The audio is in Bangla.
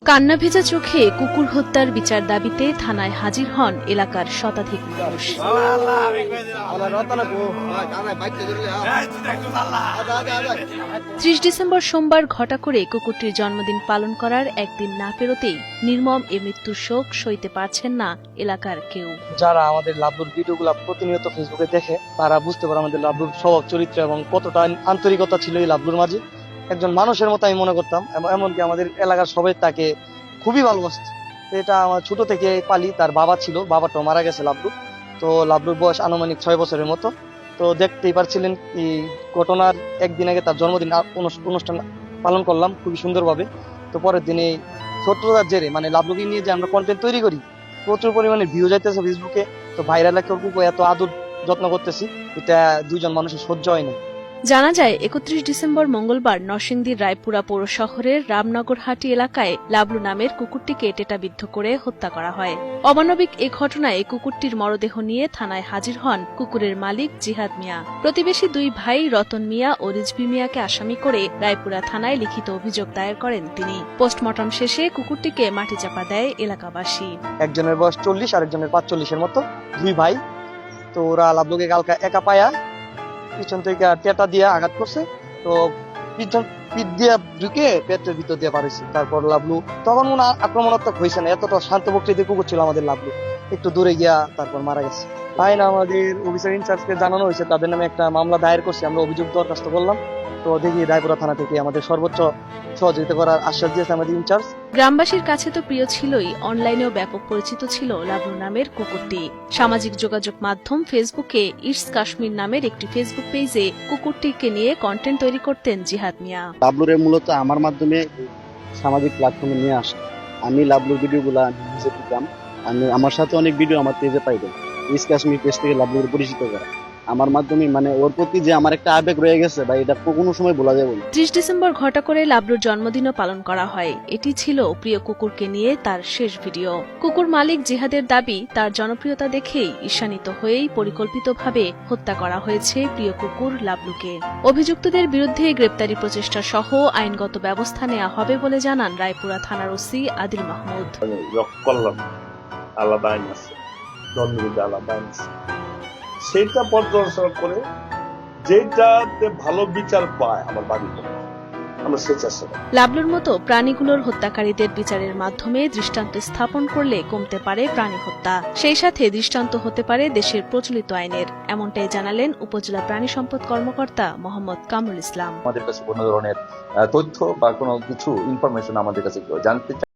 কান্না ভেজা চোখে কুকুর হত্যার বিচার দাবিতে থানায় হাজির হন এলাকার শতাধিক মানুষ। ৩০ ডিসেম্বর সোমবার ঘটা করে কুকুরটির জন্মদিন পালন করার একদিন না পেরোতেই নির্মম এ মৃত্যুর শোক সইতে পারছেন না এলাকার কেউ। যারা আমাদের লাবলুর ভিডিওগুলো প্রতিনিয়ত ফেসবুকে দেখে তারা বুঝতে পারে আমাদের লাবলুর স্বভাব চরিত্র এবং কতটা আন্তরিকতা ছিল এই লাবলুর মাঝে। একজন মানুষের মতো আমি মনে করতাম, এমনকি আমাদের এলাকার সবাই তাকে খুবই ভালোবাসত। এটা আমার ছোট থেকে পালি। তার বাবা ছিল, বাবাটাও মারা গেছে লাবলু। তো লাবলুর বয়স আনুমানিক 6 বছরের মতো। তো দেখতেই পারছিলেন এই ঘটনার একদিন আগে তার জন্মদিন অনুষ্ঠান পালন করলাম খুবই সুন্দরভাবে। তো পরের দিনে ছোট্টতার জেরে মানে লাবলুকে নিয়ে যে আমরা কন্টেন্ট তৈরি করি, প্রচুর পরিমাণে ভিউ যাইতেছে ফেসবুকে। তো ভাইরাল একটা কুকুর এত আদর যত্ন করতেছি, এটা দুইজন মানুষের সহ্য হয় না। জানা যায় ৩১ ডিসেম্বর মঙ্গলবার নরসিংদীর রায়পুরা পৌর শহরের রামনগরহাটি এলাকায় লাবলু নামের কুকুরটিকে টেটাবিদ্ধ করে হত্যা করা হয়। অমানবিক এ ঘটনায় কুকুরটির মরদেহ নিয়ে থানায় হাজির হন কুকুরের মালিক জিহাদ মিয়া। প্রতিবেশী দুই ভাই রতন মিয়া ও রিজভি মিয়াকে আসামি করে রায়পুরা থানায় লিখিত অভিযোগ দায়ের করেন তিনি। পোস্টমর্টম শেষে কুকুরটিকে মাটি চাপা দেয় এলাকাবাসী। একজনের বয়স 40 আর একজনের 45-এর মতো, দুই ভাই। তো ওরা লাবলুকে কালকা একা পায়া পিছন থেকে টেটা দিয়ে আঘাত করছে। তো পিঠ দিয়ে ঢুকে পেটের ভিতর দিয়ে পারেছে। তারপর লাবলু তখন মনে আক্রমণাত্মক হয়েছে না, এতটা শান্ত প্রকৃতির কুকুর ছিল আমাদের লাবলু। একটু দূরে গিয়া তারপর মারা গেছে। তাই না আমাদের অফিসার ইনচার্জকে জানানো হয়েছে, তাদের নামে একটা মামলা দায়ের করছি। আমরা অভিযোগ দরখাস্ত করলাম। তো দেখি রায়পুরা থানা থেকে আমাদের সর্বোচ্চ সহযোগিতা করার আশ্বাস দিয়েছে আমাদের ইনচার্জ। গ্রামবাসীর কাছে তো প্রিয় ছিলই, অনলাইনেও ব্যাপক পরিচিত ছিল লাবলু নামের কুকুরটি। সামাজিক যোগাযোগ মাধ্যম ফেসবুকে ইটস কাশ্মীর নামের একটি ফেসবুক পেজে কুকুরটিকে নিয়ে কন্টেন্ট তৈরি করতেন জিহাদ মিয়া। লাবলুরে মূলত আমার মাধ্যমে সামাজিক প্ল্যাটফর্মে নিয়ে আসে। আমি লাবলুর ভিডিওগুলা নিজে দিতাম। আমার সাথে অনেক ভিডিও আমার পেজে পাইবেন। ইটস কাশ্মীর পেজ থেকে লাবলুর পরিচিত করা আমার মাধ্যমে, মানে ওর প্রতি যে আমার একটা আবেগ রয়ে গেছে বা এটা কোনো সময় বলা যাবে না। ৩০ ডিসেম্বর ঘটা করে লাবলুর জন্মদিনও পালন করা হয়। এটি ছিল প্রিয় কুকুরকে নিয়ে তার শেষ ভিডিও। কুকুর মালিক জিহাদের দাবি, তার জনপ্রিয়তা দেখেই ঈর্ষান্বিত হয়েই পরিকল্পিতভাবে হত্যা করা হয়েছে প্রিয় কুকুর লাবলুকে। অভিযুক্তদের বিরুদ্ধে গ্রেপ্তারি প্রচেষ্টা সহ আইনগত ব্যবস্থা নেওয়া হবে বলে জানান রায়পুরা থানার ওসি আদিল মাহমুদ। আলাদা আইন আছে, আলাদা আইন আছে, সেটা পর্যালোচনা করে যেটাতে ভালো বিচার পায় আমার বাড়ি আমরা সে চেষ্টা করি। লাবলুর মতো প্রাণীগুলোর হত্যাকারীদের বিচারের মাধ্যমে দৃষ্টান্ত স্থাপন করলে কমতে পারে প্রাণী হত্যা, সেই সাথে দৃষ্টান্ত হতে পারে দেশের প্রচলিত আইনের। এমনটাই জানালেন উপজেলা প্রাণী সম্পদ কর্মকর্তা মোহাম্মদ কামরুল ইসলাম। আমাদের কাছে কোনো ধরনের তথ্য বা কোনো কিছু ইনফরমেশন আমাদের কাছে জানতে